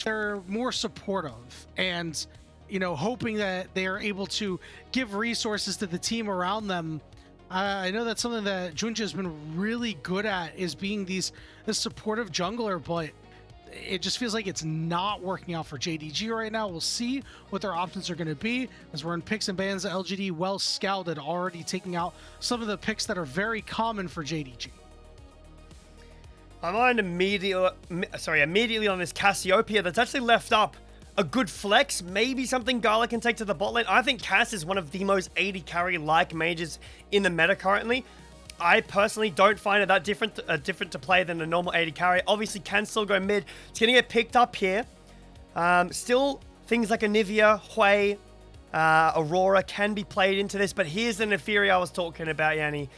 they're more supportive and, you know, hoping that they are able to give resources to the team around them. I know that's something that JunJia has been really good at, is being this supportive jungler, but it just feels like it's not working out for JDG right now. We'll see what their options are going to be as we're in picks and bans. LGD well scouted, already taking out some of the picks that are very common for JDG. My mind immediately on this Cassiopeia that's actually left up a good flex, maybe something Gala can take to the bot lane. I think Cass is one of the most AD carry-like mages in the meta currently. I personally don't find it that different to play than a normal AD carry. Obviously, can still go mid. It's going to get picked up here. Still, things like Anivia, Hui, Aurora can be played into this, but here's the Neferi I was talking about, Yanni.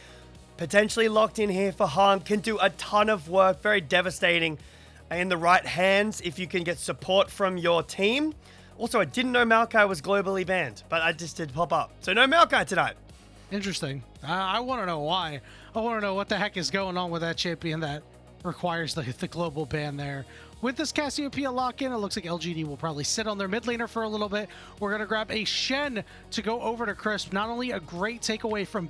Potentially locked in here for Heng, can do a ton of work, very devastating in the right hands if you can get support from your team. Also, I didn't know Maokai was globally banned, but I just did pop up. So no Maokai tonight. Interesting. I want to know why. I want to know what the heck is going on with that champion that requires the global ban there. With this Cassiopeia lock-in, it looks like LGD will probably sit on their mid laner for a little bit. We're going to grab a Shen to go over to Crisp. Not only a great takeaway from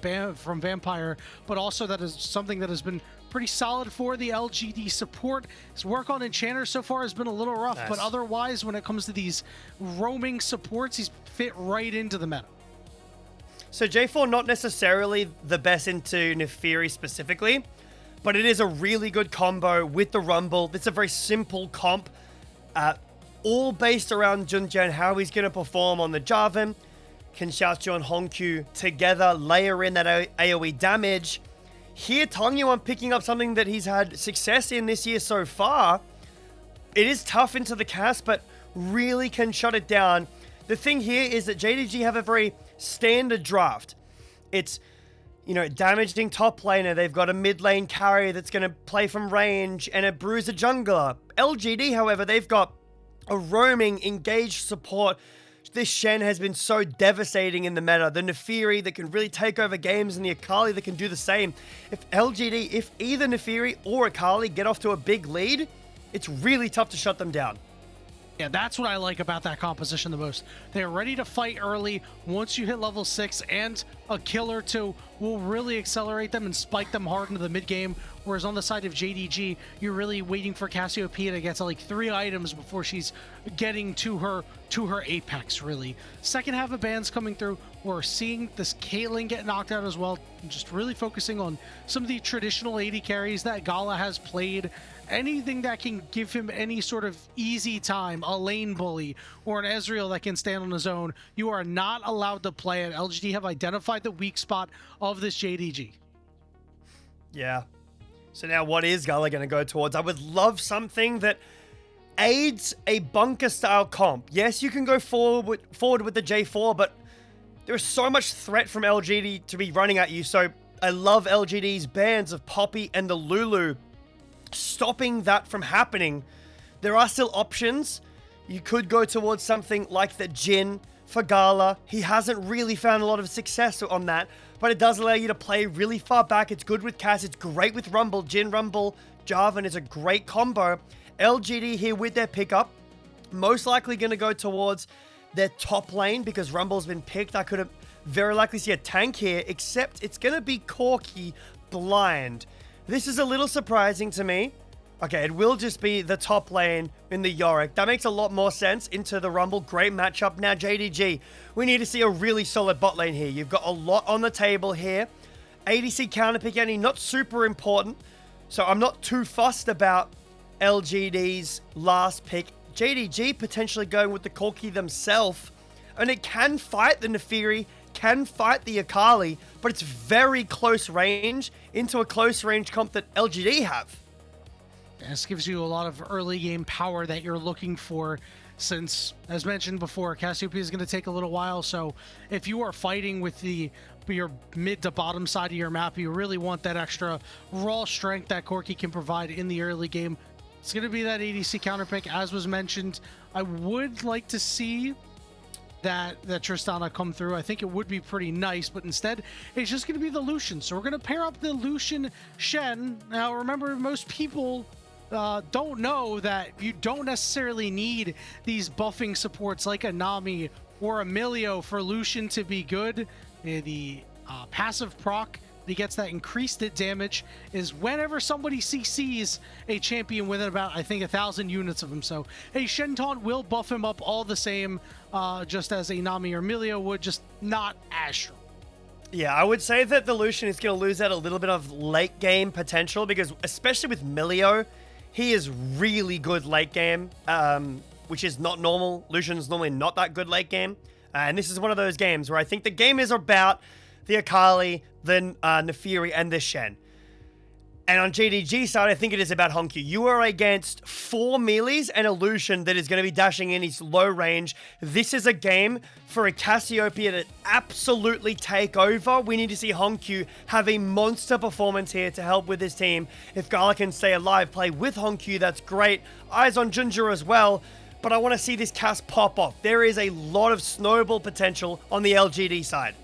Vampire, but also that is something that has been pretty solid for the LGD support. His work on Enchanter so far has been a little rough, but otherwise, when it comes to these roaming supports, he's fit right into the meta. So J4 not necessarily the best into Neferi specifically, but it is a really good combo with the Rumble. It's a very simple comp, all based around JunJia and how he's going to perform on the Jarvan. Can Xiaoxu and HongQ together layer in that AoE damage. Here, Tangyuan picking up something that he's had success in this year so far. It is tough into the cast, but really can shut it down. The thing here is that JDG have a very standard draft. It's, you know, damaging top laner. They've got a mid lane carry that's going to play from range and a bruiser jungler. LGD, however, they've got a roaming, engaged support. This Shen has been so devastating in the meta. The Neferi that can really take over games and the Akali that can do the same. If either Neferi or Akali get off to a big lead, it's really tough to shut them down. Yeah, that's what I like about that composition the most. They're ready to fight early. Once you hit level 6, and a kill or two will really accelerate them and spike them hard into the mid game. Whereas on the side of JDG, you're really waiting for Cassiopeia to get to like 3 items before she's getting to her apex, really. Second half of bans coming through. We're seeing this Caitlyn get knocked out as well. Just really focusing on some of the traditional AD carries that Gala has played. Anything that can give him any sort of easy time, a lane bully, or an Ezreal that can stand on his own, you are not allowed to play it. LGD have identified the weak spot of this JDG. Yeah. So now what is Gala going to go towards? I would love something that aids a bunker-style comp. Yes, you can go forward with the J4, but there's so much threat from LGD to be running at you. So I love LGD's bans of Poppy and the Lulu. Stopping that from happening, there are still options. You could go towards something like the Jhin for Gala. He hasn't really found a lot of success on that, but it does allow you to play really far back. It's good with Cass. It's great with Rumble. Jhin, Rumble, Jarvan is a great combo. LGD here with their pickup, most likely going to go towards their top lane because Rumble's been picked. I could have very likely see a tank here, except it's going to be Corki blind. This is a little surprising to me. Okay, it will just be the top lane in the Yorick. That makes a lot more sense into the Rumble. Great matchup. Now, JDG, we need to see a really solid bot lane here. You've got a lot on the table here. ADC counterpick, Yanni, not super important. So I'm not too fussed about LGD's last pick. JDG potentially going with the Corki themselves. And it can fight the Neferi, can fight the Akali, but it's very close range into a close range comp that LGD have. This gives you a lot of early game power that you're looking for, since, as mentioned before, Cassiopeia is going to take a little while. So if you are fighting with your mid to bottom side of your map, you really want that extra raw strength that Corki can provide in the early game. It's going to be that ADC counterpick, as was mentioned. I would like to see that Tristana come through. I think it would be pretty nice, but instead it's just going to be the Lucian. So we're going to pair up the Lucian Shen. Now remember, most people don't know that you don't necessarily need these buffing supports like a Nami or Emilio for Lucian to be good. The passive proc he gets that increased hit damage is whenever somebody CCs a champion within about, I think, 1,000 units of him. So a Shen Taunt will buff him up all the same, just as a Nami or Emilio would, just not as strong. Yeah, I would say that the Lucian is going to lose out a little bit of late game potential because, especially with Milio, he is really good late game, which is not normal. Lucian's normally not that good late game. And this is one of those games where I think the game is about the Akali, the Nefiri, and the Shen. And on JDG side, I think it is about HongQ. You are against 4 melees and a Lucian that is going to be dashing in his low range. This is a game for a Cassiopeia to absolutely take over. We need to see HongQ have a monster performance here to help with his team. If Gala can stay alive, play with HongQ, that's great. Eyes on JunJia as well. But I want to see this Cass pop off. There is a lot of snowball potential on the LGD side.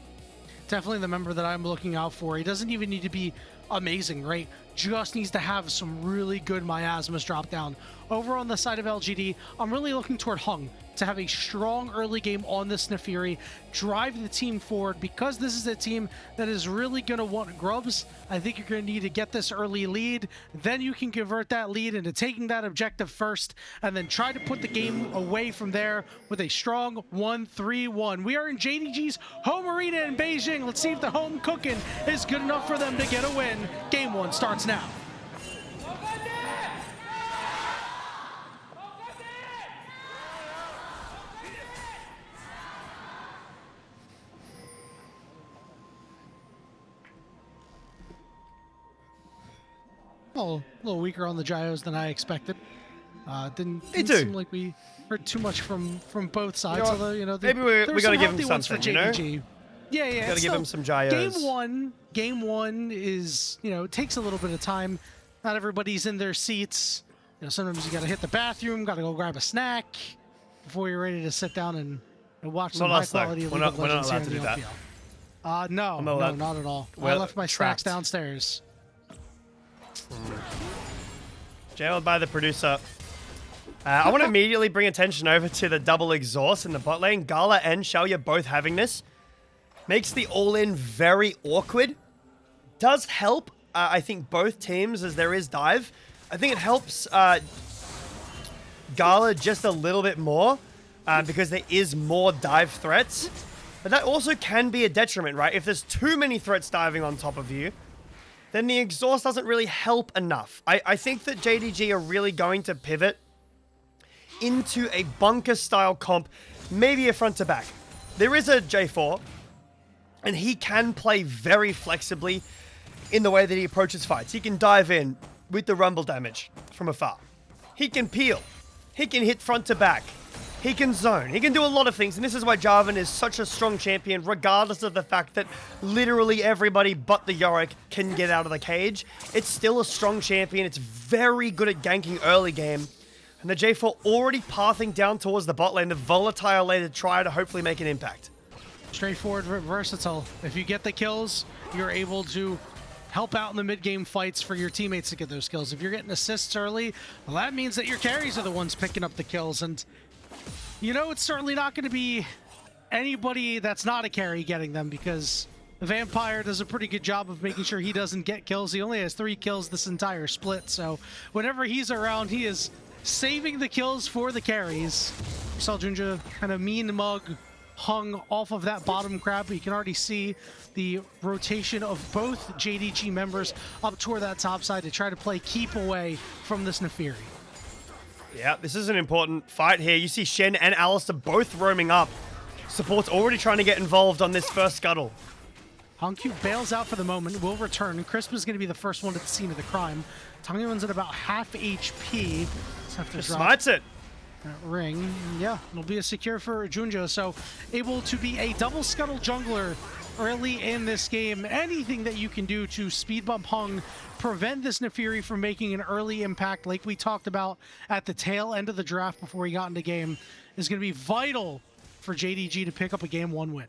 Definitely the member that I'm looking out for. He doesn't even need to be amazing, right? Just needs to have some really good miasmas drop down. Over on the side of LGD, I'm really looking toward Heng to have a strong early game on this Nefiri, drive the team forward, because this is a team that is really going to want grubs. I think you're going to need to get this early lead. Then you can convert that lead into taking that objective first, and then try to put the game away from there with a strong 1-3-1. We are in JDG's home arena in Beijing. Let's see if the home cooking is good enough for them to get a win. Game 1 starts now. A little weaker on the gyros than I expected. Didn't seem like we heard too much from both sides. Although maybe we got to give him something. Yeah. Got to give him some gyros. Game one is takes a little bit of time. Not everybody's in their seats. Sometimes you got to hit the bathroom, got to go grab a snack before you're ready to sit down and watch some high quality League of Legends here in the LPL. No, not at all. I left my snacks downstairs. Jailed by the producer. I want to immediately bring attention over to the double exhaust in the bot lane. Gala and Xiaoye both having this. Makes the all-in very awkward. Does help, I think, both teams as there is dive. I think it helps Gala just a little bit more because there is more dive threats. But that also can be a detriment, right? If there's too many threats diving on top of you, then the exhaust doesn't really help enough. I think that JDG are really going to pivot into a bunker-style comp, maybe a front-to-back. There is a J4, and he can play very flexibly in the way that he approaches fights. He can dive in with the rumble damage from afar. He can peel. He can hit front-to-back. He can zone. He can do a lot of things, and this is why Jarvan is such a strong champion, regardless of the fact that literally everybody but the Yorick can get out of the cage. It's still a strong champion. It's very good at ganking early game. And the J4 already pathing down towards the bot lane, the volatile lane to try to hopefully make an impact. Straightforward, versatile. If you get the kills, you're able to help out in the mid-game fights for your teammates to get those kills. If you're getting assists early, well, that means that your carries are the ones picking up the kills. And it's certainly not going to be anybody that's not a carry getting them, because the Vampire does a pretty good job of making sure he doesn't get kills. He only has 3 kills this entire split, so whenever he's around, he is saving the kills for the carries. We saw JunJia kind of mean mug Hung off of that bottom crab, but you can already see the rotation of both JDG members up toward that top side to try to play keep away from this Nefiri. Yeah, this is an important fight here. You see Shen and Alistair both roaming up. Support's already trying to get involved on this first scuttle. HongQ bails out for the moment, will return. Crisp is going to be the first one at the scene of the crime. Tangyuan's at about half HP. Just smites it. That ring, yeah, it'll be a secure for JunJia, so able to be a double scuttle jungler early in this game. Anything that you can do to speed bump Heng, prevent this Nefiri from making an early impact like we talked about at the tail end of the draft before he got into game, is going to be vital for JDG to pick up a Game 1 win.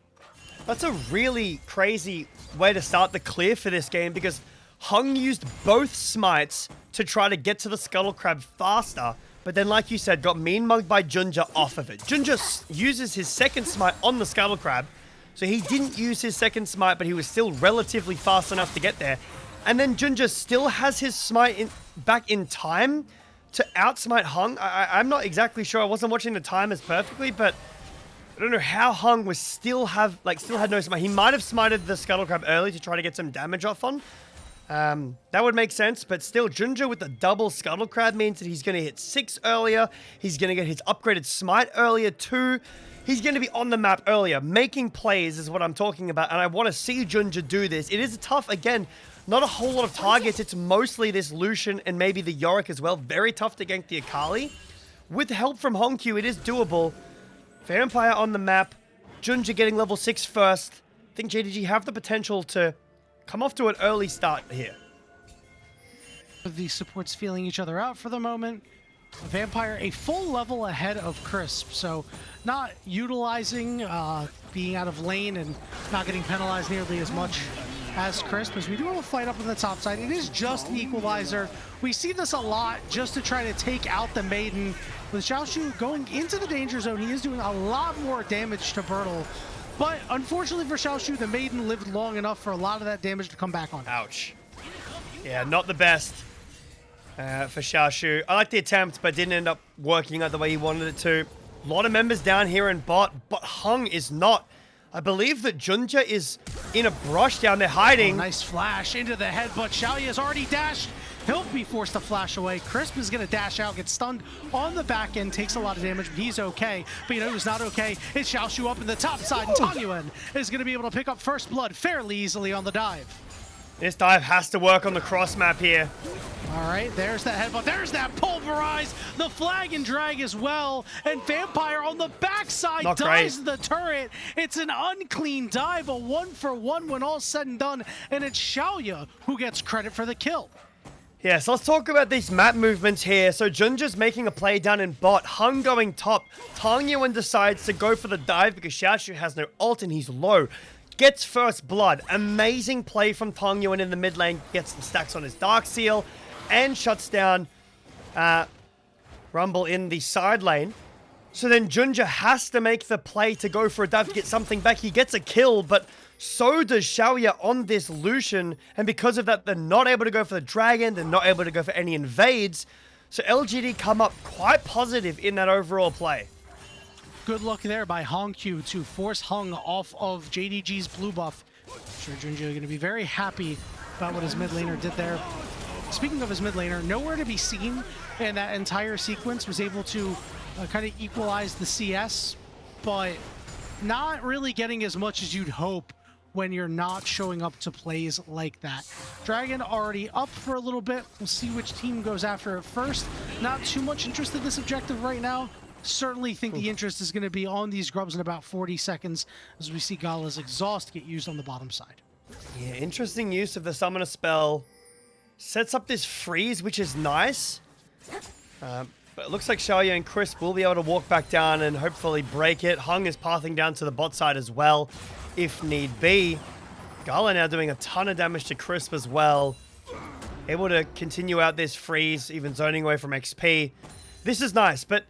That's a really crazy way to start the clear for this game, because Heng used both smites to try to get to the Scuttle Crab faster, but then, like you said, got mean mugged by JunJia off of it. JunJia uses his second smite on the Scuttle Crab, so he didn't use his second smite, but he was still relatively fast enough to get there. And then JunJia still has his smite back in time to outsmite Heng. I'm not exactly sure. I wasn't watching the timers perfectly, but I don't know how Heng was still had no smite. He might have smited the Scuttle Crab early to try to get some damage off on. That would make sense, but still, JunJia with the double Scuttle Crab means that he's going to hit 6 earlier. He's going to get his upgraded smite earlier too. He's going to be on the map earlier. Making plays is what I'm talking about, and I want to see JunJia do this. It is tough, again, not a whole lot of targets. It's mostly this Lucian and maybe the Yorick as well. Very tough to gank the Akali. With help from HongQ, it is doable. Vampire on the map. JunJia getting level 6 first. I think JDG have the potential to come off to an early start here. The supports feeling each other out for the moment. Vampire a full level ahead of Crisp, so not utilizing being out of lane and not getting penalized nearly as much as Crisp, as we do have a fight up on the top side. It is just an equalizer. We see this a lot just to try to take out the Maiden. With Xiaoxu going into the danger zone, he is doing a lot more damage to Burdol. But unfortunately for Xiaoxu, the Maiden lived long enough for a lot of that damage to come back on. Ouch. Yeah, not the best for Xiaoxu. I like the attempt, but didn't end up working out the way he wanted it to. A lot of members down here in bot, but Heng is not. I believe that JunJia is in a brush down there hiding. Oh, nice flash into the head, but Shaoye has already dashed. He'll be forced to flash away. Crisp is going to dash out, get stunned on the back end, takes a lot of damage, but he's okay. But you know who's not okay? It's Xiaoxu up in the top side. Tangyuan is going to be able to pick up first blood fairly easily on the dive. This dive has to work on the cross map here. All right, there's that headbutt. There's that pulverize. The flag and drag as well. And Vampire on the backside dives the turret. It's an unclean dive, a 1-for-1 when all's said and done. And it's Shaoye who gets credit for the kill. Yeah, so let's talk about these map movements here. So JunJia's making a play down in bot. Heng going top. Tangyuan decides to go for the dive because Xiaoxu has no ult and he's low. Gets first blood. Amazing play from Tangyuan in the mid lane. Gets the stacks on his Dark Seal and shuts down Rumble in the side lane. So then JunJia has to make the play to go for a dive to get something back. He gets a kill, but so does Shaoye on this Lucian. And because of that, they're not able to go for the dragon. They're not able to go for any invades. So LGD come up quite positive in that overall play. Good luck there by HongQ to force Heng off of JDG's blue buff. I'm sure JunJia going to be very happy about what his mid laner did there. Speaking of his mid laner, nowhere to be seen in that entire sequence, was able to kind of equalize the CS, but not really getting as much as you'd hope when you're not showing up to plays like that. Dragon already up for a little bit. We'll see which team goes after it first. Not too much interest in this objective right now. Certainly think the interest is going to be on these grubs in about 40 seconds as we see Gala's exhaust get used on the bottom side. Yeah, interesting use of the summoner spell. Sets up this freeze, which is nice. But it looks like Shaoye and Crisp will be able to walk back down and hopefully break it. Heng is pathing down to the bot side as well, if need be. Gala now doing a ton of damage to Crisp as well. Able to continue out this freeze, even zoning away from XP. This is nice, but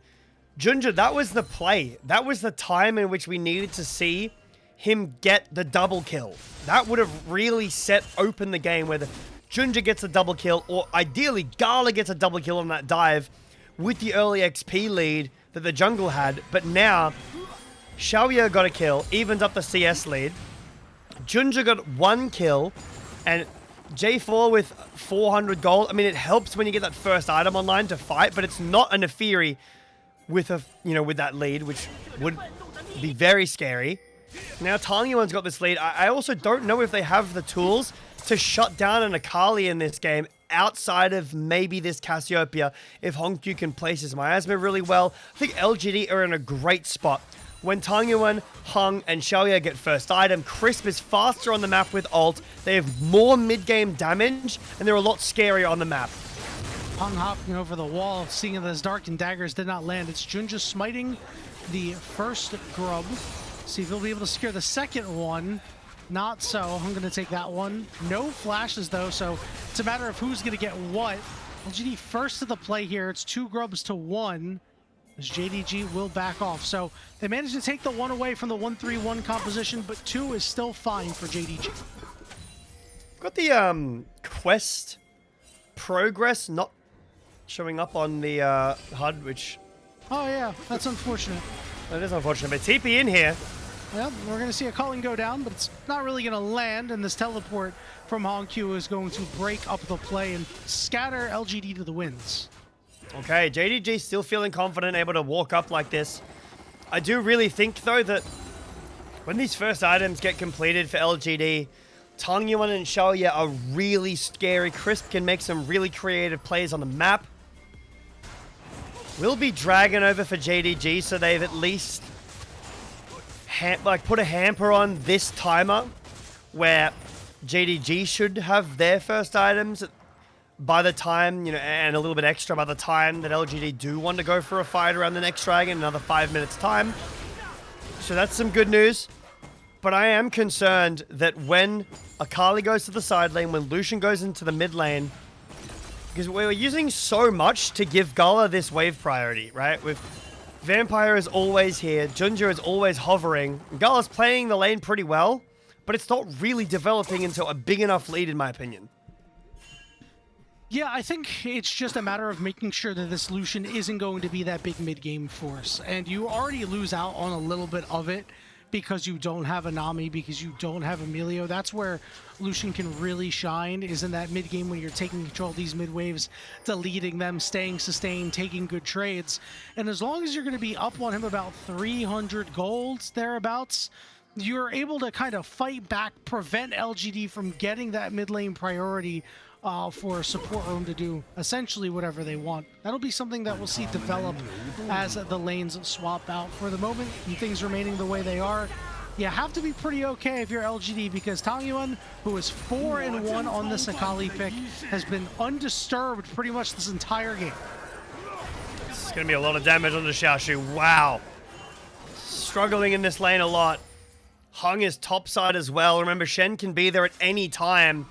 JunJia, that was the play. That was the time in which we needed to see him get the double kill. That would have really set open the game where the JunJia gets a double kill, or ideally Gala gets a double kill on that dive with the early XP lead that the jungle had. But now, Shaoye got a kill, evened up the CS lead. JunJia got 1 kill, and J4 with 400 gold. I mean, it helps when you get that first item online to fight, but it's not a Nefiri with a, with that lead, which would be very scary. Now Tangyuan's got this lead. I also don't know if they have the tools to shut down an Akali in this game outside of maybe this Cassiopeia if HongQ can place his miasma really well. I think LGD are in a great spot. When Tangyuan, Heng, and Shaoye get first item, Crisp is faster on the map with ult. They have more mid-game damage, and they're a lot scarier on the map. Heng hopping over the wall, seeing that his Dark and Daggers did not land. It's JunJia smiting the first grub. See if he'll be able to secure the second one. Not so. I'm going to take that one. No flashes, though, so it's a matter of who's going to get what. LGD first to the play here. It's 2 grubs to 1, as JDG will back off. So they managed to take the 1 away from the 1-3-1 composition, but 2 is still fine for JDG. Got the quest progress not showing up on the HUD, which... Oh, yeah. That's unfortunate. That is unfortunate, but TP in here. Well, we're going to see a calling go down, but it's not really going to land, and this teleport from HongQ is going to break up the play and scatter LGD to the winds. Okay, JDG still feeling confident, able to walk up like this. I do really think, though, that when these first items get completed for LGD, Tangyuan and Shaoye are really scary. Crisp can make some really creative plays on the map. We'll be dragging over for JDG, so they've at least... put a hamper on this timer where JDG should have their first items by the time, and a little bit extra by the time that LGD do want to go for a fight around the next dragon, another 5 minutes time. So that's some good news. But I am concerned that when Akali goes to the side lane, when Lucian goes into the mid lane, because we're using so much to give Gala this wave priority, right? With Vampire is always here. JunJia is always hovering. Gala's playing the lane pretty well, but it's not really developing into a big enough lead, in my opinion. Yeah, I think it's just a matter of making sure that this Lucian isn't going to be that big mid-game force. And you already lose out on a little bit of it because you don't have a Nami, because you don't have Emilio. That's where Lucian can really shine, is in that mid-game when you're taking control of these mid-waves, deleting them, staying sustained, taking good trades. And as long as you're going to be up on him about 300 golds, thereabouts, you're able to kind of fight back, prevent LGD from getting that mid-lane priority for a support room to do essentially whatever they want. That'll be something that we'll see develop as the lanes swap out. For the moment, and things remaining the way they are, you have to be pretty okay if you're LGD, because Tangyuan, who is 4-1 on this Akali pick, has been undisturbed pretty much this entire game. It's going to be a lot of damage on the Xiaoxu. Wow. Struggling in this lane a lot. Heng is topside as well. Remember, Shen can be there at any time.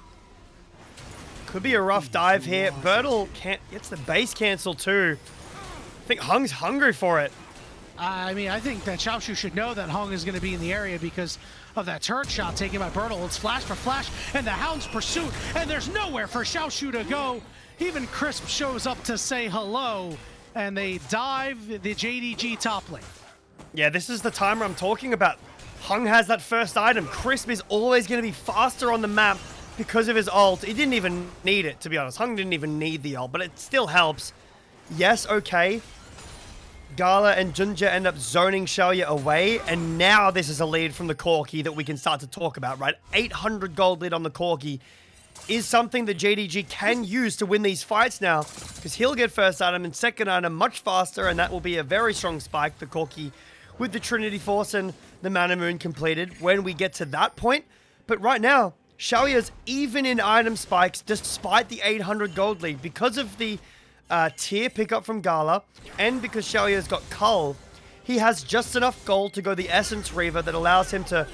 Could be a rough dive here. Burdol gets the base cancel too. I think Heng's hungry for it. I mean, I think that Xiaoxu should know that Heng is going to be in the area because of that turret shot taken by Burdol. It's flash for flash, and the Hound's pursuit, and there's nowhere for Xiaoxu to go. Even Crisp shows up to say hello, and they dive the JDG top lane. Yeah, this is the timer I'm talking about. Heng has that first item. Crisp is always going to be faster on the map because of his ult. He didn't even need it, to be honest. Heng didn't even need the ult, but it still helps. Yes, okay. Gala and JunJia end up zoning Shaoye away, and now this is a lead from the Corki that we can start to talk about, right? 800 gold lead on the Corki is something that JDG can use to win these fights now, because he'll get first item and second item much faster, and that will be a very strong spike, the Corki, with the Trinity Force and the Mana Moon completed when we get to that point. But right now, Shaoye is even in item spikes despite the 800 gold lead because of the tier pickup from Gala, and because Shaoye has got Cull. He has just enough gold to go the Essence Reaver that allows him to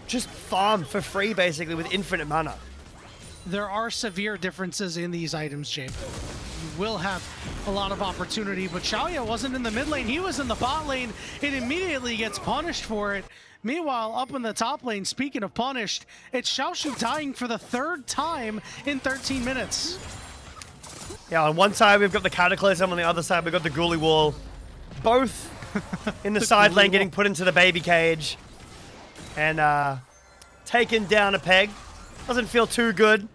just farm for free, basically, with infinite mana. There are severe differences in these items, Jake. You will have a lot of opportunity, but Shaoye wasn't in the mid lane. He was in the bot lane. It immediately gets punished for it. Meanwhile, up in the top lane, speaking of punished, it's Xiaoxu dying for the 3rd time in 13 minutes. Yeah, on one side we've got the Cataclysm, on the other side we've got the Ghoulie Wall. Both in the side lane getting put into the baby cage. And taken down a peg. Doesn't feel too good.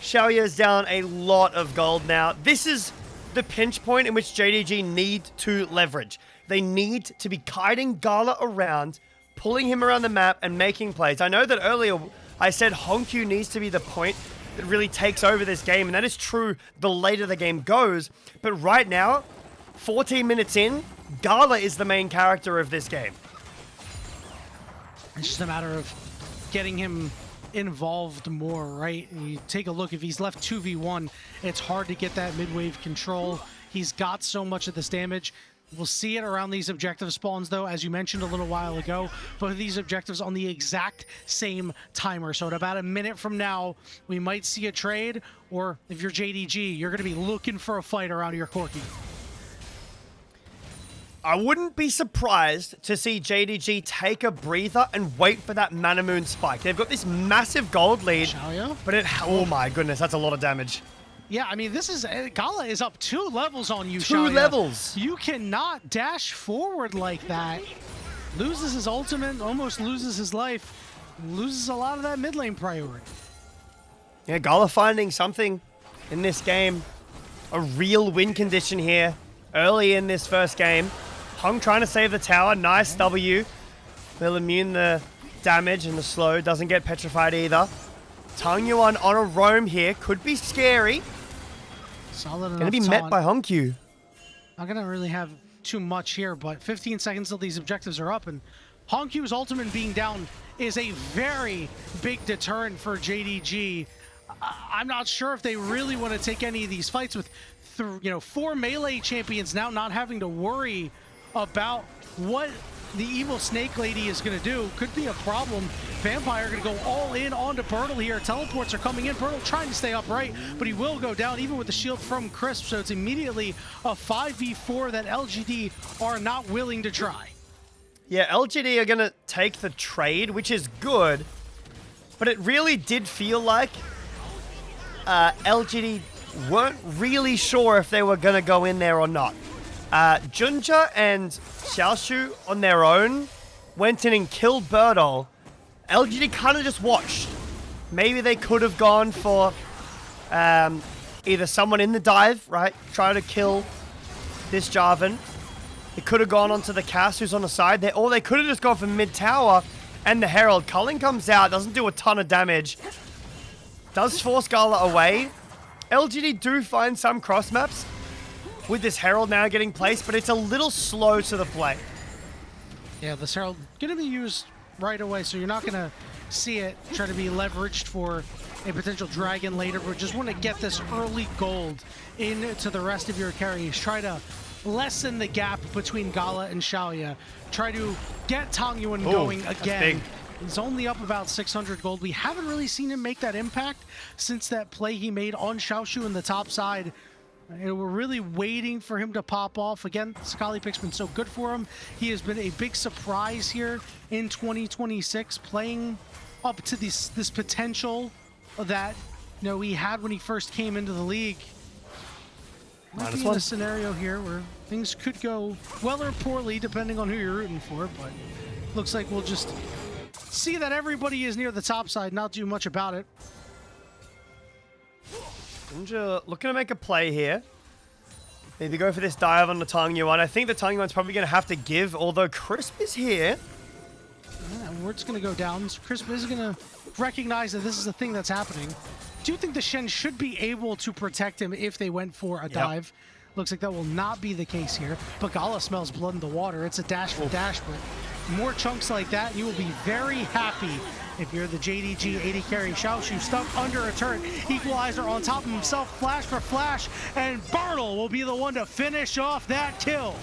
Xiaoye is down a lot of gold now. This is the pinch point in which JDG need to leverage. They need to be kiting Gala around, pulling him around the map and making plays. I know that earlier I said HongQ needs to be the point that really takes over this game, and that is true the later the game goes. But right now, 14 minutes in, Gala is the main character of this game. It's just a matter of getting him involved more, right? And you take a look, if he's left 2v1, it's hard to get that mid-wave control. He's got so much of this damage. We'll see it around these objective spawns, though, as you mentioned a little while ago. Both of these objectives on the exact same timer. So at about a minute from now, we might see a trade, or if you're JDG, you're going to be looking for a fight around your Corki. I wouldn't be surprised to see JDG take a breather and wait for that Mana Moon spike. They've got this massive gold lead, Shaoye? but oh my goodness, that's a lot of damage. Yeah, I mean, this is... Gala is up 2 levels on you, Two Shaoye. levels. You cannot dash forward like that. Loses his ultimate, almost loses his life. Loses a lot of that mid lane priority. Yeah, Gala finding something in this game. A real win condition here early in this first game. Heng trying to save the tower. Nice W. Will immune the damage and the slow. Doesn't get petrified either. Tangyuan on a roam here. Could be scary. Solid enough. Gonna be met by HongQ. Not gonna really have too much here, but 15 seconds till these objectives are up, and HongQ's ultimate being down is a very big deterrent for JDG. I'm not sure if they really want to take any of these fights with, 4 melee champions now not having to worry about what the evil snake lady is going to do. Could be a problem. Vampire going to go all in onto Burdol here. Teleports are coming in. Burdol trying to stay upright, but he will go down even with the shield from Crisp. So it's immediately a 5v4 that LGD are not willing to try. Yeah, LGD are going to take the trade, which is good, but it really did feel like LGD weren't really sure if they were going to go in there or not. JunJia and Xiaoxu on their own went in and killed Burdol. LGD kind of just watched. Maybe they could have gone for either someone in the dive, right? Try to kill this Jarvan. They could have gone onto the Cass who's on the side there, or they could have just gone for mid-tower and the Herald. Culling comes out, doesn't do a ton of damage. Does force Gala away. LGD do find some cross maps with this Herald now getting placed, but it's a little slow to the play. Yeah, this Herald going to be used right away, so you're not going to see it try to be leveraged for a potential dragon later, but just want to get this early gold into the rest of your carries. Try to lessen the gap between Gala and Shaoye. Try to get Tangyuan going again. He's only up about 600 gold. We haven't really seen him make that impact since that play he made on Xiaoxu in the top side. And we're really waiting for him to pop off. Again, Sakali pick's been so good for him. He has been a big surprise here in 2026, playing up to this potential that he had when he first came into the league. Might be in a scenario here where things could go well or poorly depending on who you're rooting for, but looks like we'll just see that everybody is near the top side, not do much about it. JunJia looking to make a play here. Maybe go for this dive on the Tangyuan. I think the Tangyuan's probably going to have to give, although Crisp is here. Yeah, word's going to go down. So Crisp is going to recognize that this is the thing that's happening. I do think the Shen should be able to protect him if they went for a dive. Looks like that will not be the case here. But Gala smells blood in the water. It's a dash for dash, but more chunks like that, you will be very happy if you're the JDG 80 carry. Xiaoxu stuck under a turret. Equalizer on top of himself. Flash for flash. And Burdol will be the one to finish off that kill.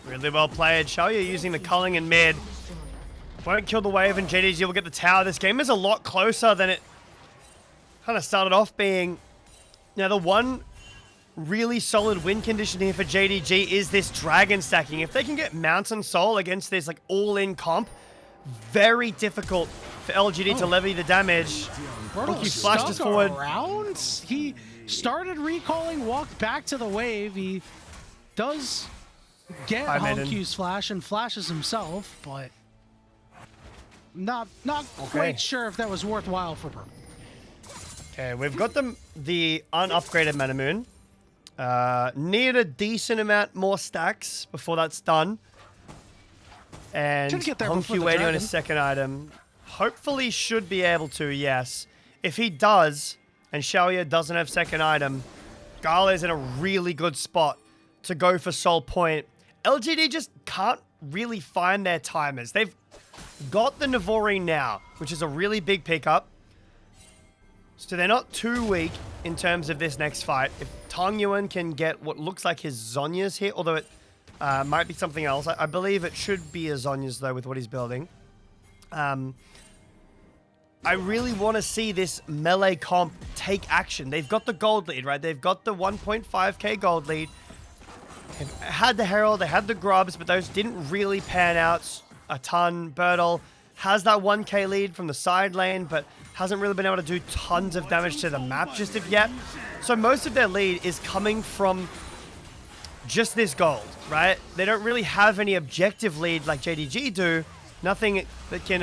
Really well played. Shaoye using the culling in mid. Won't kill the wave and JDG will get the tower. This game is a lot closer than it kind of started off being. Now, the one really solid win condition here for JDG is this dragon stacking. If they can get Mountain Soul against this like all-in comp, very difficult for LGD to levy the damage. Burdol flashes forward. Around. He started recalling, walked back to the wave. He does get HongQ's flash and flashes himself, but not quite sure if that was worthwhile for Burdol. Okay, we've got the unupgraded Mana Moon. Need a decent amount more stacks before that's done. And HongQ waiting on his second item. Hopefully should be able to, yes. If he does, and Shaoye doesn't have second item, Gala is in a really good spot to go for Soul Point. LGD just can't really find their timers. They've got the Navori now, which is a really big pickup. So they're not too weak in terms of this next fight. If Tangyuan can get what looks like his Zhonya's here, although it might be something else. I believe it should be a Zhonya's, though, with what he's building. I really want to see this melee comp take action. They've got the gold lead, right? They've got the 1.5k gold lead. They've had the Herald, they had the Grubs, but those didn't really pan out a ton. Burdol has that 1k lead from the side lane, but hasn't really been able to do tons of damage to the map just of yet. So most of their lead is coming from just this gold, right? They don't really have any objective lead like JDG do. Nothing that can,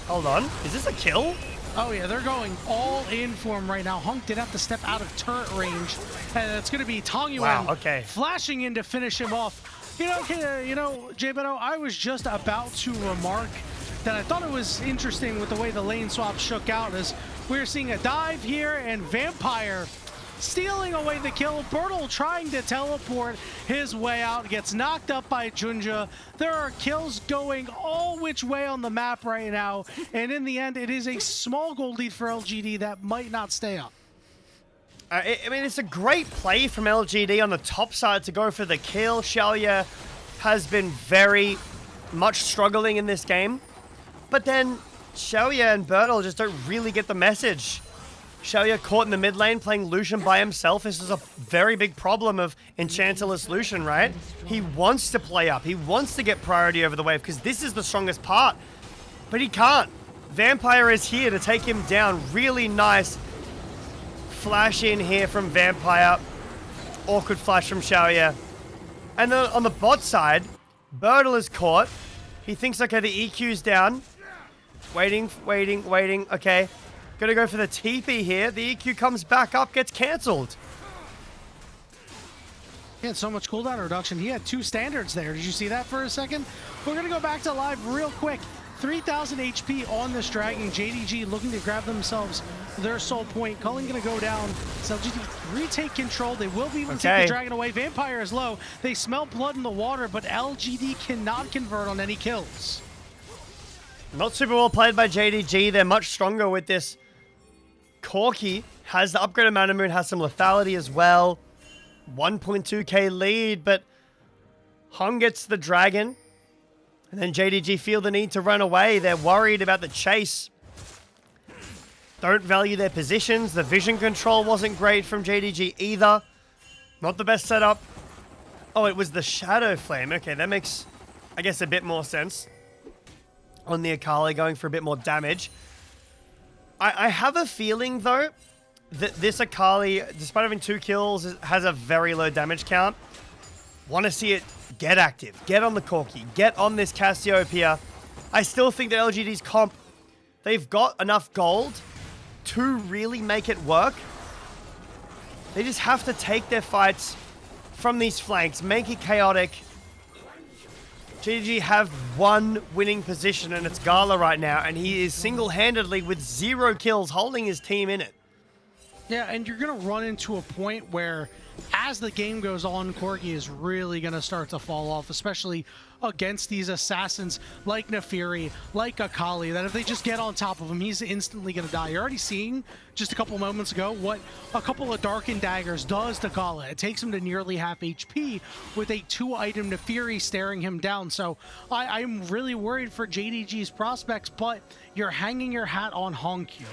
hold on. Is this a kill? Oh yeah, they're going all in for him right now. Heng did have to step out of turret range, and it's going to be Tangyuan flashing in to finish him off. You know, Jbetto, I was just about to remark that I thought it was interesting with the way the lane swap shook out, as we're seeing a dive here and Vampire stealing away the kill. Burdol trying to teleport his way out, gets knocked up by JunJia. There are kills going all which way on the map right now, and in the end, it is a small gold lead for LGD that might not stay up. I mean, it's a great play from LGD on the top side to go for the kill. Xiaoye has been very much struggling in this game, but then Xiaoye and Burdol just don't really get the message. Xiaoye caught in the mid lane playing Lucian by himself. This is a very big problem of Enchanterless Lucian, right? He wants to play up. He wants to get priority over the wave because this is the strongest part, but he can't. Vampire is here to take him down. Really nice flash in here from Vampire. Awkward flash from Xiaoye. And then on the bot side, Burdol is caught. He thinks, okay, the EQ's down. Waiting. Okay. Gonna go for the TP here. The EQ comes back up, gets cancelled. He had so much cooldown reduction. He had 2 standards there. Did you see that for a second? We're gonna go back to live real quick. 3,000 HP on this dragon. JDG looking to grab themselves their soul point. Culling gonna go down. So LGD retake control. They will be able to take the dragon away. Vampire is low. They smell blood in the water, but LGD cannot convert on any kills. Not super well played by JDG. They're much stronger with this. Corki has the upgraded Mana Moon, has some lethality as well. 1.2k lead, but Heng gets the dragon. And then JDG feel the need to run away. They're worried about the chase. Don't value their positions. The vision control wasn't great from JDG either. Not the best setup. Oh, it was the Shadow Flame. Okay, that makes, I guess, a bit more sense. On the Akali, going for a bit more damage. I have a feeling, though, that this Akali, despite having 2 kills, has a very low damage count. Want to see it get active. Get on the Corki. Get on this Cassiopeia. I still think that LGD's comp, they've got enough gold to really make it work. They just have to take their fights from these flanks, make it chaotic. JDG have one winning position, and it's Gala right now, and he is single-handedly with 0 kills holding his team in it. Yeah, and you're going to run into a point where, as the game goes on, Corki is really going to start to fall off, especially against these assassins like Nefiri, like Akali, that if they just get on top of him, he's instantly going to die. You're already seeing, just a couple moments ago, what a couple of Darkened Daggers does to Gala. It takes him to nearly half HP with a 2-item Nefiri staring him down. So I'm really worried for JDG's prospects, but you're hanging your hat on HongQ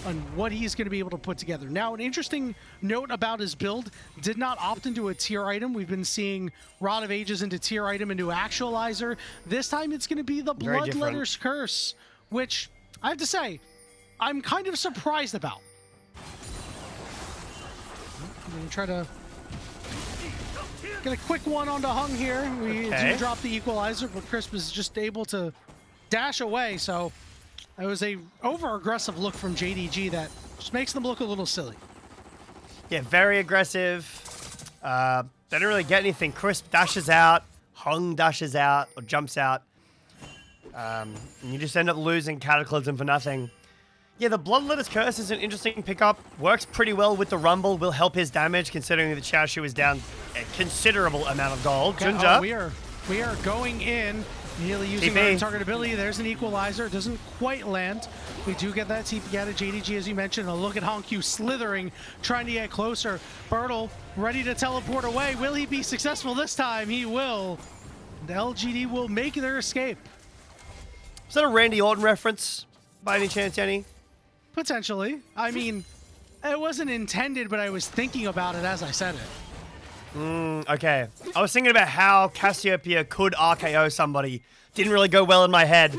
on what he's going to be able to put together. Now, an interesting note about his build, did not opt into a tier item. We've been seeing Rod of Ages into tier item into Actualizer. This time it's going to be the Bloodletter's Curse, which I have to say, I'm kind of surprised about. I'm going to try to get a quick one onto Heng here. We do drop the Equalizer, but Crisp is just able to dash away, so it was a over-aggressive look from JDG that just makes them look a little silly. Yeah, very aggressive. They don't really get anything. Crisp dashes out. Heng dashes out or jumps out. And you just end up losing Cataclysm for nothing. Yeah, the Bloodletter's Curse is an interesting pickup. Works pretty well with the Rumble. Will help his damage considering that Xiaoxu is down a considerable amount of gold. Okay, JunJia. We are going in. Immediately using TP. our target ability. There's an equalizer. It doesn't quite land. We do get that TP out of JDG, as you mentioned. A look at HongQ slithering, trying to get closer. Burdol ready to teleport away. Will he be successful this time? He will. And LGD will make their escape. Is that a Randy Orton reference by any chance, Yanni? Potentially. I mean, it wasn't intended, but I was thinking about it as I said it. Okay. I was thinking about how Cassiopeia could RKO somebody. Didn't really go well in my head.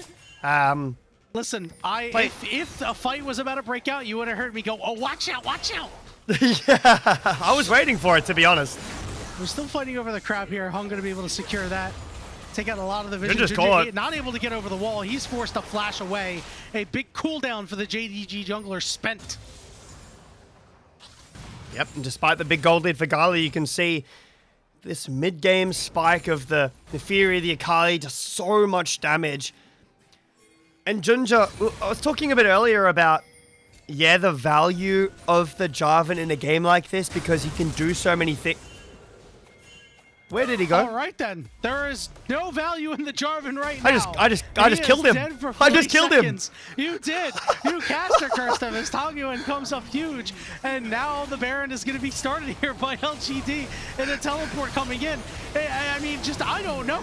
Listen, if a fight was about to break out, you would have heard me go, oh, watch out, watch out. Yeah, I was waiting for it, to be honest. We're still fighting over the crab here. Heng going to be able to secure that. Take out a lot of the vision. Just call it. Not able to get over the wall. He's forced to flash away. A big cooldown for the JDG jungler spent. Yep, and despite the big gold lead for Gala, you can see this mid-game spike of the Fury, the Akali, just so much damage. And JunJia, I was talking a bit earlier about, yeah, the value of the Jarvan in a game like this because he can do so many things. Where did he go? All right then. There is no value in the Jarvan right now. I just killed him. I just killed him. You did. You caster cursed him as Tangyuan comes up huge, and now the Baron is going to be started here by LGD and a teleport coming in. I mean, I don't know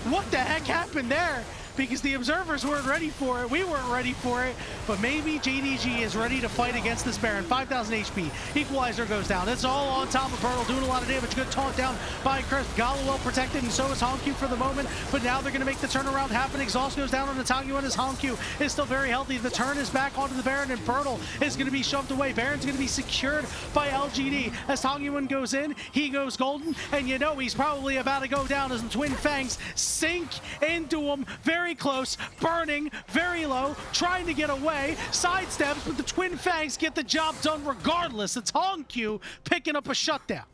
what the heck happened there. Because the observers weren't ready for it, we weren't ready for it, but maybe JDG is ready to fight against this Baron. 5,000 HP, equalizer goes down. It's all on top of Burdol, doing a lot of damage. Good taunt down by Crisp. Gala well protected, and so is HongQ for the moment, but now they're going to make the turnaround happen. Exhaust goes down on the Tangyuan as HongQ is still very healthy. The turn is back onto the Baron, and Burdol is going to be shoved away. Baron's going to be secured by LGD. As Tangyuan goes in, he goes golden, and you know he's probably about to go down as the Twin Fangs sink into him. Very close, burning, very low, trying to get away, sidesteps, but the Twin Fangs get the job done regardless. It's HongQ picking up a shutdown.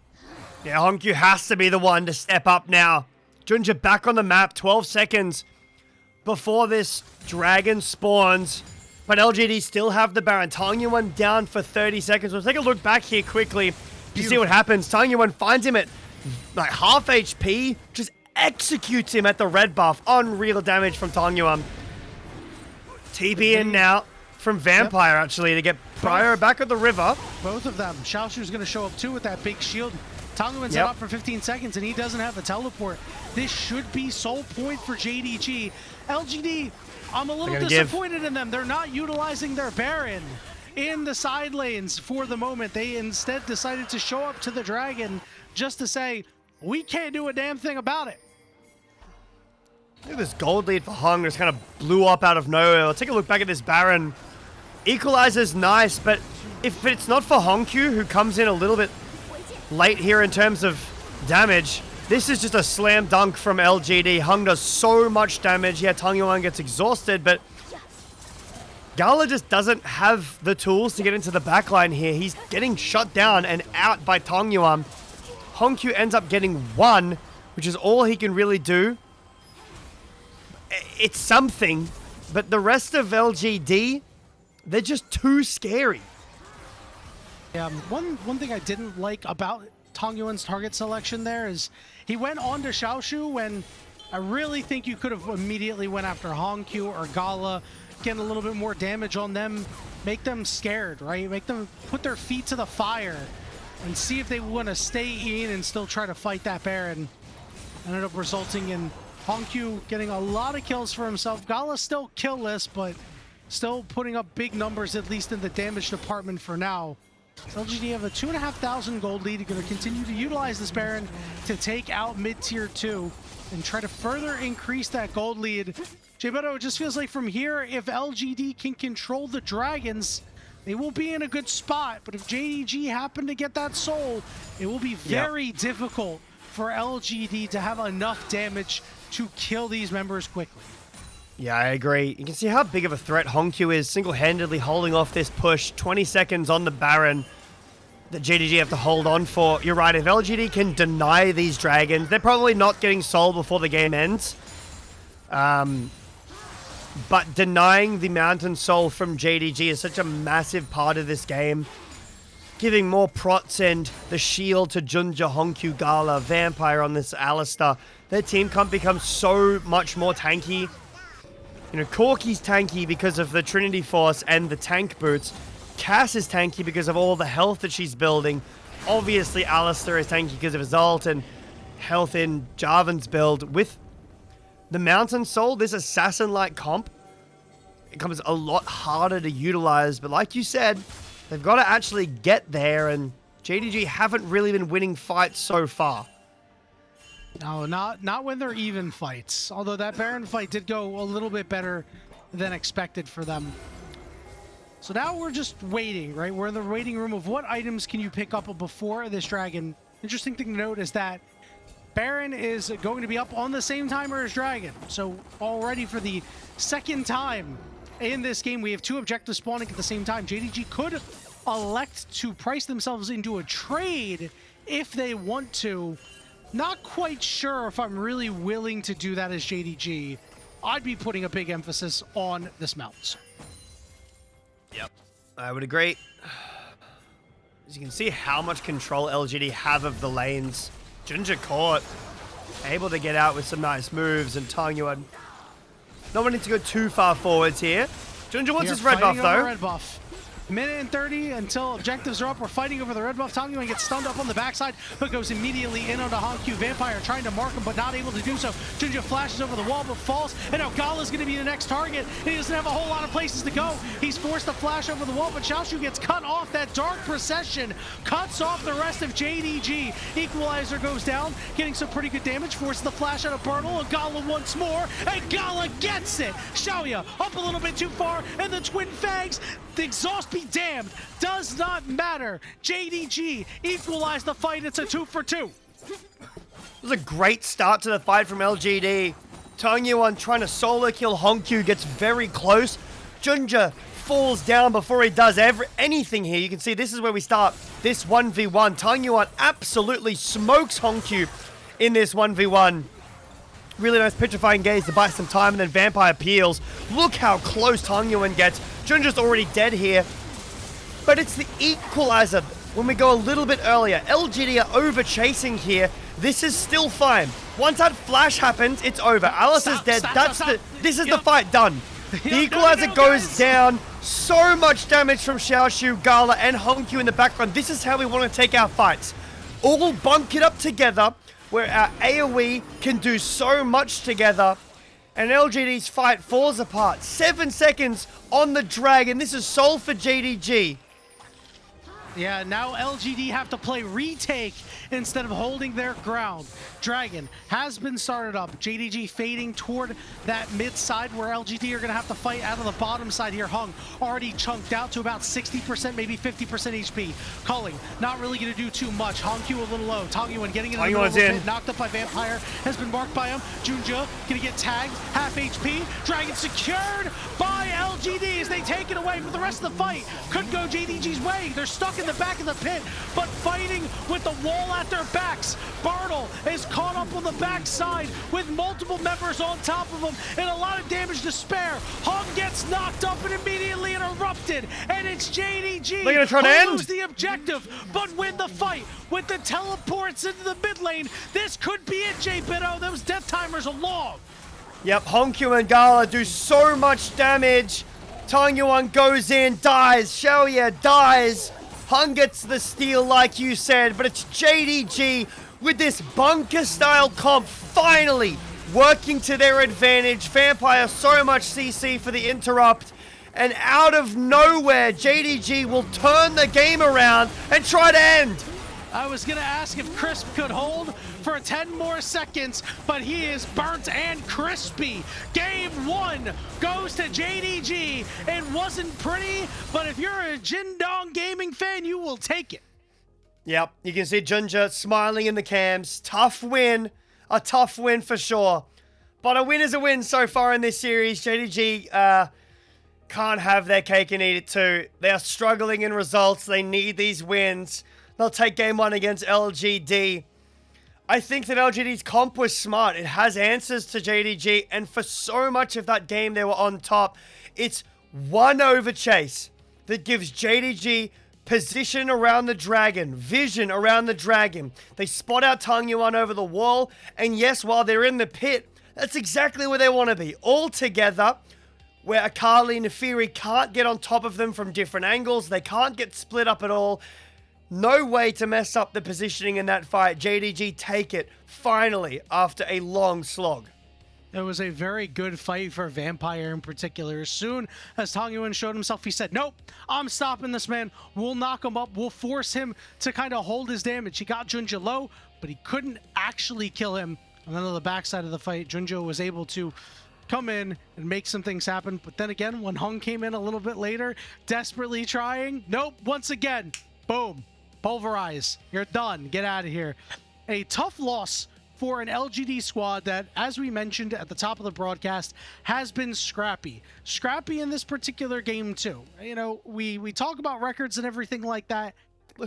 Yeah, HongQ has to be the one to step up now. JunJia back on the map, 12 seconds before this dragon spawns. But LGD still have the Baron. Tangyuan down for 30 seconds. We'll take a look back here quickly to see what happens. Tangyuan finds him at like half HP, just executes him at the red buff. Unreal damage from Tangyuan. TP in now from Vampire, actually, to get Prior back at the river. Both of them. Xiaoxu's going to show up too with that big shield. Tangyuan's up for 15 seconds, and he doesn't have the teleport. This should be sole point for JDG. LGD, I'm a little disappointed in them. They're not utilizing their Baron in the side lanes for the moment. They instead decided to show up to the Dragon just to say, we can't do a damn thing about it. Look at this gold lead for Heng, just kind of blew up out of nowhere. Let's take a look back at this Baron. Equalizer's nice, but if it's not for HongQ, who comes in a little bit late here in terms of damage, this is just a slam dunk from LGD. Heng does so much damage. Yeah, Tangyuan gets exhausted, but Gala just doesn't have the tools to get into the backline here. He's getting shut down and out by Tangyuan. HongQ ends up getting one, which is all he can really do. It's something, but the rest of LGD, they're just too scary. Yeah, one thing I didn't like about Tangyuan's target selection there is he went on to Xiaoxu when I really think you could have immediately went after HongQ or Gala, getting a little bit more damage on them, make them scared, right? Make them put their feet to the fire and see if they want to stay in and still try to fight that Baron. Ended up resulting in HongQ getting a lot of kills for himself. Gala still killless, but still putting up big numbers, at least in the damage department for now. So LGD have a 2,500 gold lead. Going to continue to utilize this Baron to take out mid-tier 2 and try to further increase that gold lead. Jbetto, it just feels like from here, if LGD can control the Dragons, they will be in a good spot. But if JDG happen to get that soul, it will be very difficult for LGD to have enough damage to kill these members quickly. Yeah, I agree. You can see how big of a threat HongQ is, single-handedly holding off this push. 20 seconds on the Baron that JDG have to hold on for. You're right, if LGD can deny these Dragons, they're probably not getting soul before the game ends. But denying the Mountain Soul from JDG is such a massive part of this game. Giving more prots and the shield to JunJia, HongQ, Gala, Vampire on this Alistar. their team comp becomes so much more tanky. You know, Corki's tanky because of the Trinity Force and the tank boots. Cass is tanky because of all the health that she's building. Obviously, Alistair is tanky because of his ult and health in Jarvan's build. With the Mountain Soul, this assassin-like comp, it becomes a lot harder to utilize. But like you said, they've got to actually get there, and JDG haven't really been winning fights so far. No, not when they're even fights. Although that Baron fight did go a little bit better than expected for them. So now we're just waiting, right? We're in the waiting room of what items can you pick up before this dragon. Interesting thing to note is that Baron is going to be up on the same timer as Dragon. So already for the second time in this game, we have two objectives spawning at the same time. JDG could elect to price themselves into a trade if they want to. Not quite sure if I'm really willing to do that as JDG. I'd be putting a big emphasis on this mount. Yep, I would agree. As you can see how much control LGD have of the lanes. JunJia caught, able to get out with some nice moves, and Tangyuan not wanting to go too far forwards here. JunJia wants his red buff though. Red buff. Minute and 30 until objectives are up. We're fighting over the red buff. Tangyuan gets stunned up on the backside, but goes immediately in onto HongQ. Vampire trying to mark him, but not able to do so. JunJia flashes over the wall, but falls. And now Gala's going to be the next target. He doesn't have a whole lot of places to go. He's forced to flash over the wall, but Xiaoxu gets cut off. That dark procession cuts off the rest of JDG. Equalizer goes down, getting some pretty good damage. Forces the flash out of Burdol, and Gala once more, and Gala gets it. Shaoye up a little bit too far, and the Twin Fangs, the exhaust be damned, does not matter. JDG equalize the fight. It's a 2-for-2. It was a great start to the fight from LGD. Tangyuan trying to solo kill HongQ, gets very close. JunJia falls down before he does anything here. You can see this is where we start this 1v1. Tangyuan absolutely smokes HongQ in this 1v1. Really nice petrifying gaze to buy some time, and then Vampire peels. Look how close Tangyuan gets. JunJia's already dead here. But it's the equalizer when we go a little bit earlier. LGD are over chasing here. This is still fine. Once that flash happens, it's over. Alice is dead. This is the fight done. The equalizer goes down. So much damage from Xiaoxu, Gala, and HongQ in the background. This is how we want to take our fights. All bunkered up together, where our AoE can do so much together. And LGD's fight falls apart. 7 seconds on the dragon. This is soul for JDG. Yeah, now LGD have to play retake instead of holding their ground. Dragon has been started up. JDG fading toward that mid side where LGD are going to have to fight out of the bottom side here. Heng already chunked out to about 60%, maybe 50% HP. Culling, not really going to do too much. HongQ a little low. Tangyuan getting in the middle of the pit, knocked up by Vampire, has been marked by him. JunJia going to get tagged, half HP. Dragon secured by LGD as they take it away, but the rest of the fight could go JDG's way. They're stuck in the back of the pit, but fighting with the wall at their backs. Burdol is caught up on the backside with multiple members on top of him and a lot of damage to spare. Heng gets knocked up and immediately interrupted, and it's JDG They're gonna try to end. lose the objective, but win the fight with the teleports into the mid lane. This could be it, Jbetto. Those death timers are long. Yep, HongQ and Gala do so much damage. Tangyuan goes in, dies. Shaoye dies. Heng gets the steal like you said, but it's JDG with this bunker-style comp finally working to their advantage. Vampire so much CC for the interrupt, and out of nowhere, JDG will turn the game around and try to end. I was going to ask if Crisp could hold for 10 more seconds, but he is burnt and crispy. Game 1 goes to JDG. It wasn't pretty, but if you're a JDG Gaming fan, you will take it. Yep, you can see JunJia smiling in the cams. Tough win. A tough win for sure. But a win is a win so far in this series. JDG can't have their cake and eat it too. They are struggling in results. They need these wins. They'll take game 1 against LGD. I think that LGD's comp was smart. It has answers to JDG, and for so much of that game they were on top. It's one overchase that gives JDG Position around the dragon. Vision around the dragon. They spot out Tangyuan over the wall. And yes, while they're in the pit, that's exactly where they want to be. All together, where Akali and Nefiri can't get on top of them from different angles. They can't get split up at all. No way to mess up the positioning in that fight. JDG take it, finally, after a long slog. It was a very good fight for Vampire in particular. As soon as Tangyuan showed himself, he said, nope, I'm stopping this man. We'll knock him up. We'll force him to kind of hold his damage. He got JunJia low, but he couldn't actually kill him. And then on the backside of the fight, JunJia was able to come in and make some things happen. But then again, when Heng came in a little bit later, desperately trying, nope, once again, boom, pulverize. You're done. Get out of here. A tough loss for an LGD squad that, as we mentioned at the top of the broadcast, has been scrappy. Scrappy in this particular game, too. You know, we talk about records and everything like that.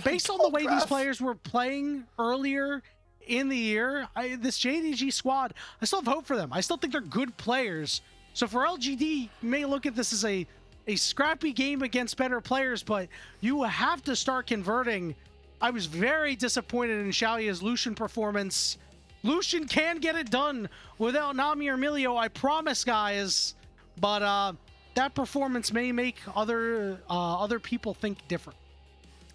Based on the way these players were playing earlier in the year, this JDG squad, I still have hope for them. I still think they're good players. So for LGD, you may look at this as a scrappy game against better players, but you have to start converting. I was very disappointed in Xiaoye's Lucian performance. Lucian can get it done without Nami or Emilio, I promise, guys. But that performance may make other people think different.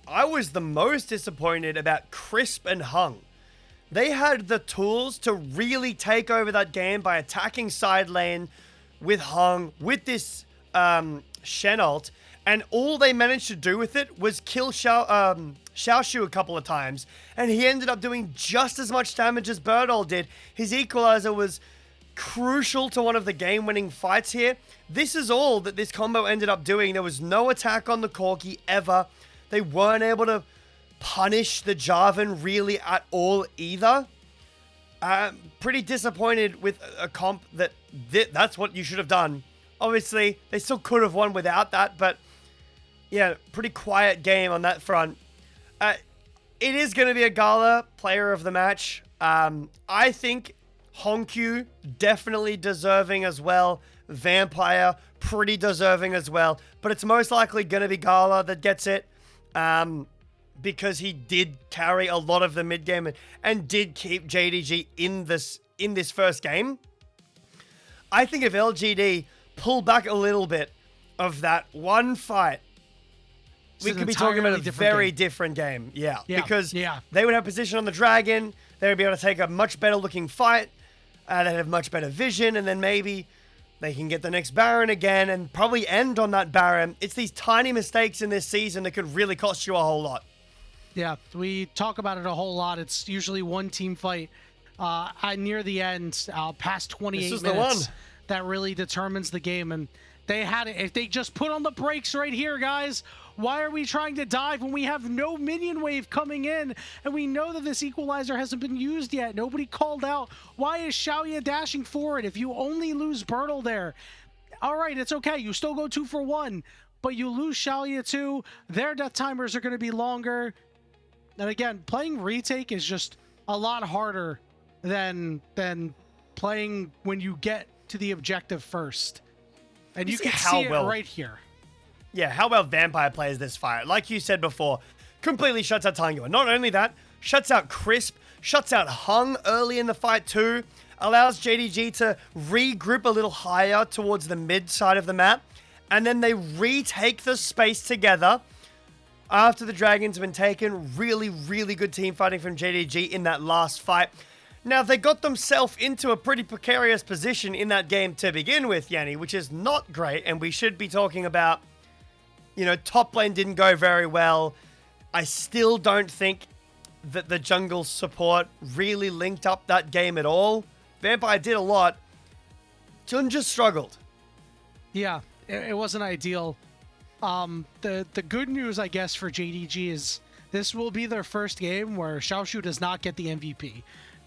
I was the most disappointed about Crisp and Heng. They had the tools to really take over that game by attacking side lane with Heng, with this Shen ult, and all they managed to do with it was kill Xiaoxu a couple of times, and he ended up doing just as much damage as Burdol did. His equalizer was crucial to one of the game-winning fights here. This is all that this combo ended up doing. There was no attack on the Corki ever. They weren't able to punish the Jarvan really at all either. Pretty disappointed with a comp that's what you should have done. Obviously, they still could have won without that, but yeah, pretty quiet game on that front. It is going to be a Gala player of the match. I think HongQ definitely deserving as well. Vampire pretty deserving as well. But it's most likely going to be Gala that gets it. Because he did carry a lot of the mid game and did keep JDG in this first game. I think if LGD pull back a little bit of that one fight, we could be talking about a very different game. Yeah, because they would have position on the dragon. They would be able to take a much better looking fight. They'd have much better vision, and then maybe they can get the next Baron again and probably end on that Baron. It's these tiny mistakes in this season that could really cost you a whole lot. Yeah, we talk about it a whole lot. It's usually one team fight near the end, past 28 minutes, that really determines the game. And they had it. If they just put on the brakes right here, guys, why are we trying to dive when we have no minion wave coming in? And we know that this equalizer hasn't been used yet. Nobody called out. Why is Shaoye dashing forward if you only lose Burdol there? All right, it's okay. You still go 2 for 1, but you lose Shaoye too. Their death timers are going to be longer. And again, playing retake is just a lot harder than playing when you get to the objective first. And you can see it right here. Yeah, how well Vampire plays this fight. Like you said before, completely shuts out Tangyuan. Not only that, shuts out Crisp, shuts out Heng early in the fight too, allows JDG to regroup a little higher towards the mid side of the map, and then they retake the space together after the Dragons have been taken. Really, really good team fighting from JDG in that last fight. Now, they got themselves into a pretty precarious position in that game to begin with, Yanni, which is not great, and we should be talking about, you know, top lane didn't go very well. I still don't think that the jungle support really linked up that game at all. Vampire did a lot. JunJia struggled. Yeah, it wasn't ideal. The good news, I guess, for JDG is this will be their first game where Xiaoxu does not get the MVP.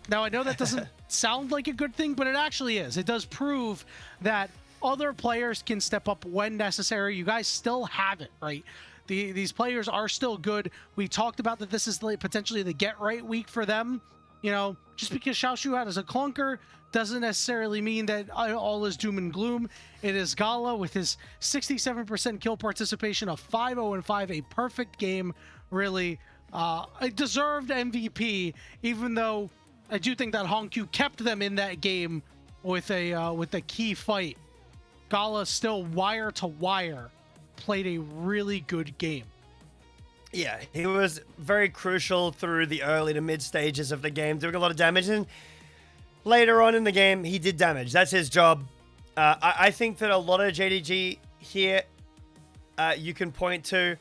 Now, I know that doesn't sound like a good thing, but it actually is. It does prove that other players can step up when necessary. You guys still have it, right? These players are still good. We talked about that this is potentially the get right week for them. You know, just because Xiaoxu had as a clunker doesn't necessarily mean that all is doom and gloom. It is Gala with his 67% kill participation, a 5-0-5, a perfect game, really. A deserved MVP, even though I do think that HongQ kept them in that game with a key fight. Gala still wire to wire played a really good game. Yeah, he was very crucial through the early to mid stages of the game, doing a lot of damage, and later on in the game, he did damage. That's his job. I think that a lot of JDG here you can point to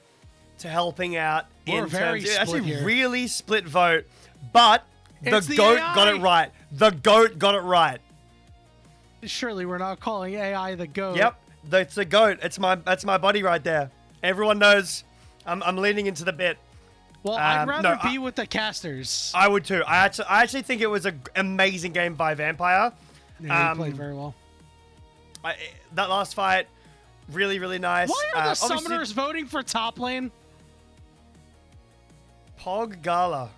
helping out. We're in very terms, split actually here. really split vote, but the It's the GOAT AI. got it right. The GOAT got it right. Surely we're not calling AI the GOAT. Yep, that's the GOAT. That's my buddy right there. Everyone knows I'm leaning into the bit. Well, I'd rather no, be with the casters. I would too. I actually think it was an amazing game by Vampire. Yeah, he played very well. That last fight, really, really nice. Why are the Obviously, summoners voting for top lane? Pog Gala.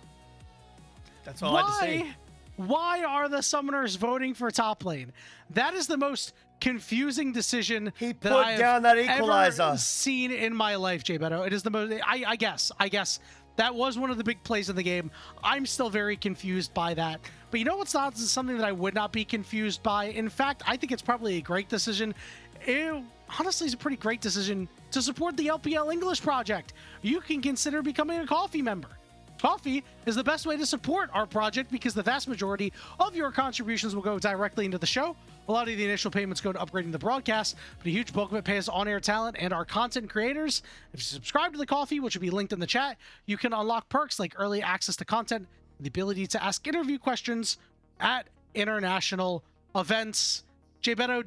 That's all I had to say. Why are the summoners voting for top lane? That is the most confusing decision He that put I have down that equalizer. ever seen in my life, Jbetto. It is the most. I guess that was one of the big plays in the game. I'm still very confused by that. But you know what's not something that I would not be confused by? In fact, I think it's probably a great decision. It honestly is a pretty great decision to support the LPL English project. You can consider becoming a coffee member. Coffee is the best way to support our project because the vast majority of your contributions will go directly into the show. A lot of the initial payments go to upgrading the broadcast, but a huge bulk of it pays on-air talent and our content creators. If you subscribe to the coffee, which will be linked in the chat, you can unlock perks like early access to content, the ability to ask interview questions at international events. Jbetto,